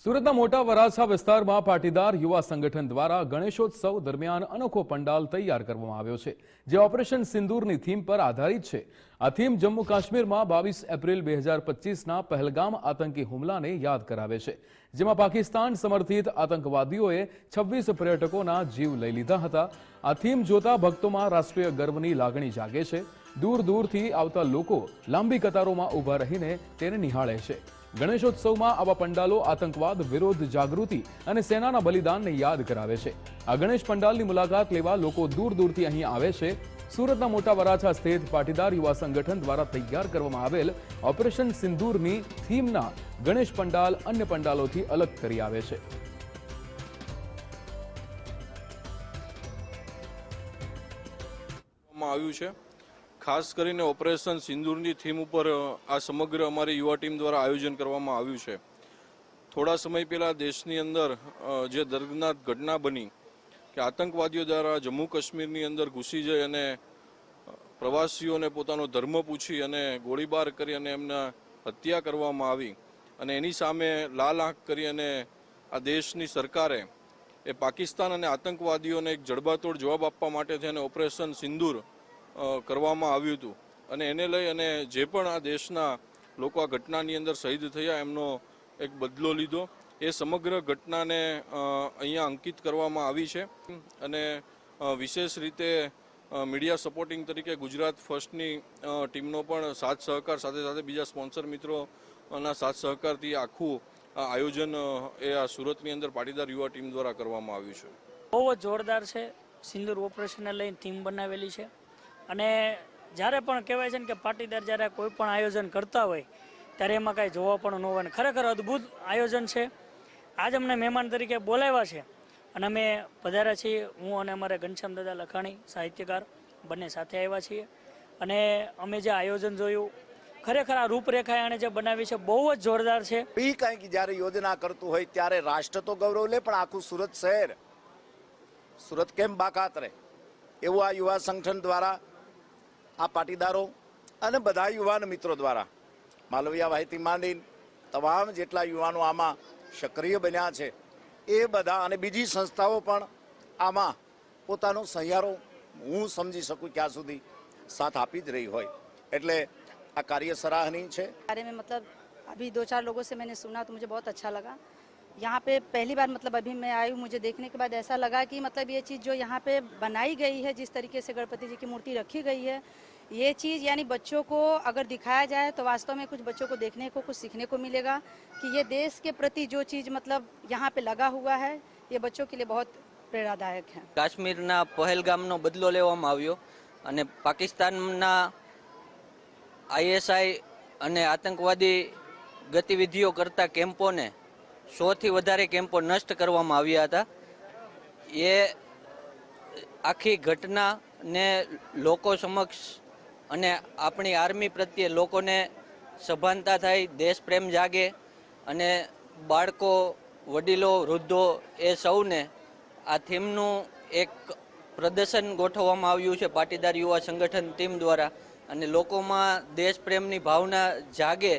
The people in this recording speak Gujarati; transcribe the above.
સુરતના મોટા વરાછા વિસ્તારમાં પાટીદાર યુવા સંગઠન દ્વારા ગણેશોત્સવ દરમિયાન અનોખો પંડાલ તૈયાર કરવામાં આવ્યો છે, જે ઓપરેશન સિંદૂરની થીમ પર આધારિત છે। આ થીમ જમ્મુ કાશ્મીરમાં 22 એપ્રિલ 2025ના પહેલગામ આતંકી હુમલાને યાદ કરાવે છે, જેમાં પાકિસ્તાન સમર્થિત આતંકવાદીઓએ 26 પર્યટકોના જીવ લઈ લીધા હતા। આ થીમ જોતા ભક્તોમાં રાષ્ટ્રીય ગર્વની લાગણી જાગે છે। દૂર દૂરથી આવતા લોકો લાંબી કતારોમાં ઊભા રહીને તેને નિહાળે છે। ગણેશોત્સવમાં આવા પંડાલો આતંકવાદ વિરોધ જાગૃતિ અને સેનાના બલિદાનને યાદ કરાવે છે। આ ગણેશ પંડાલની મુલાકાત લેવા લોકો દૂર દૂરથી અહીં આવે છે। સુરતના મોટા વરાછા સ્થિત પાટીદાર યુવા સંગઠન દ્વારા તૈયાર કરવામાં આવેલ ઓપરેશન સિંદૂરની થીમના ગણેશ પંડાલ અન્ય પંડાલોથી અલગ કરી આવે છે। ખાસ કરીને ઓપરેશન સિંદૂરની થીમ ઉપર આ સમગ્ર અમારી યુવા ટીમ દ્વારા આયોજન કરવામાં આવ્યું છે। થોડા સમય પહેલાં દેશની અંદર જે દર્દનાક ઘટના બની કે આતંકવાદીઓ દ્વારા જમ્મુ કાશ્મીરની અંદર ઘૂસી જઈ અને પ્રવાસીઓને પોતાનો ધર્મ પૂછી અને ગોળીબાર કરી અને એમના હત્યા કરવામાં આવી અને એની સામે લાલ આંખ કરી અને આ દેશની સરકારે એ પાકિસ્તાન અને આતંકવાદીઓને એક જડબાતોડ જવાબ આપવા માટે થઈને ઓપરેશન સિંદૂર કરવામાં આવ્યું હતું અને એને લઈ અને જે પણ આ દેશના લોકો આ ઘટનાની અંદર શહીદ થયા એમનો એક બદલો લીધો। એ સમગ્ર ઘટનાને અહીંયા અંકિત કરવામાં આવી છે અને વિશેષ રીતે મીડિયા સપોર્ટિંગ તરીકે ગુજરાત ફર્સ્ટની ટીમનો પણ સાથ સહકાર સાથે સાથે બીજા સ્પોન્સર મિત્રોના સાથ સહકારથી આખું આયોજન એ આ સુરતની અંદર પાટીદાર યુવા ટીમ દ્વારા કરવામાં આવ્યું છે। બહુ જ જોરદાર છે। સિંદૂર ઓપરેશનને લઈને થીમ બનાવેલી છે અને જ્યારે પણ કહેવાય છે ને કે પાટીદાર જ્યારે કોઈ પણ આયોજન કરતા હોય ત્યારે એમાં કાંઈ જોવા પણ ન હોય। ખરેખર અદ્ભુત આયોજન છે। આજ અમને મહેમાન તરીકે બોલાવ્યા છે અને અમે પધાર્યા છીએ। હું અને અમારે ઘનશ્યામ દાદા લખાણી સાહિત્યકાર બંને સાથે આવ્યા છીએ અને અમે જે આયોજન જોયું ખરેખર આ રૂપરેખા એણે જે બનાવી છે બહુ જ જોરદાર છે। એ કંઈક જ્યારે યોજના કરતું હોય ત્યારે રાષ્ટ્ર તો ગૌરવ લે પણ આખું સુરત શહેર સુરત કેમ બાકાત રહે એવું આ યુવા સંગઠન દ્વારા આ પાટીદારો અને બધા યુવાન મિત્રો દ્વારા માલવિયા વાહિતી માંડીને તમામ જેટલા યુવાનો આમાં સક્રિય બન્યા છે એ બધા અને બીજી સંસ્થાઓ પણ આમાં પોતાનો સહિયારો હું સમજી શકું ત્યાં સુધી સાથ આપી જ રહી હોય એટલે આ કાર્ય સરાહનીય છે। बारे में मतलब अभी 2-4 लोगों से मैंने सुना तो मुझे बहुत अच्छा लगा। यहाँ पे पहली बार मतलब अभी मैं आई हूँ, मुझे देखने के बाद ऐसा लगा कि मतलब ये चीज़ जो यहाँ पे बनाई गई है, जिस तरीके से गणपति जी की मूर्ति रखी गई है, ये चीज़ यानी बच्चों को अगर दिखाया जाए तो वास्तव में कुछ बच्चों को देखने को कुछ सीखने को मिलेगा कि ये देश के प्रति जो चीज़ मतलब यहाँ पे लगा हुआ है ये बच्चों के लिए बहुत प्रेरणादायक है। કાશ્મીરના પહેલગામનો બદલો લેવામાં આવ્યો અને પાકિસ્તાનના આઈએસઆઈ અને આતંકવાદી ગતિવિધિઓ કરતા કેમ્પોને 100થી વધારે કેમ્પો નષ્ટ કરવામાં આવ્યા હતા। એ આખી ઘટનાને લોકો સમક્ષ અને આપણી આર્મી પ્રત્યે લોકોને સભાનતા થાય, દેશપ્રેમ જાગે અને બાળકો, વડીલો, વૃદ્ધો એ સૌને આ થીમનું એક પ્રદર્શન ગોઠવવામાં આવ્યું છે પાટીદાર યુવા સંગઠન ટીમ દ્વારા અને લોકોમાં દેશપ્રેમની ભાવના જાગે